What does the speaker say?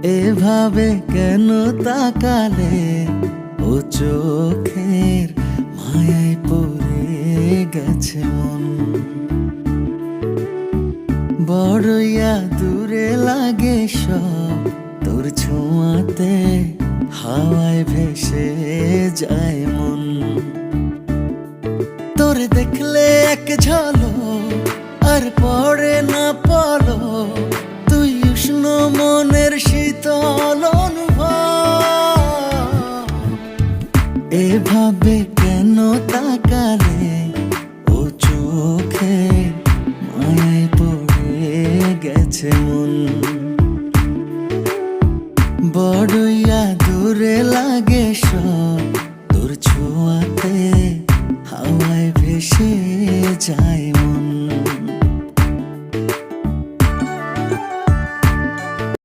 এভাবে কেন তাকালে, ও চোখের মায়ায় পড়ে গেছে মন। বড়ইয়া দূরে লাগে সব, তোর ছোঁয়াতে হাওয়ায় ভেসে যায় মন। তোর দেখলে এক ঝলক আর পড়ে না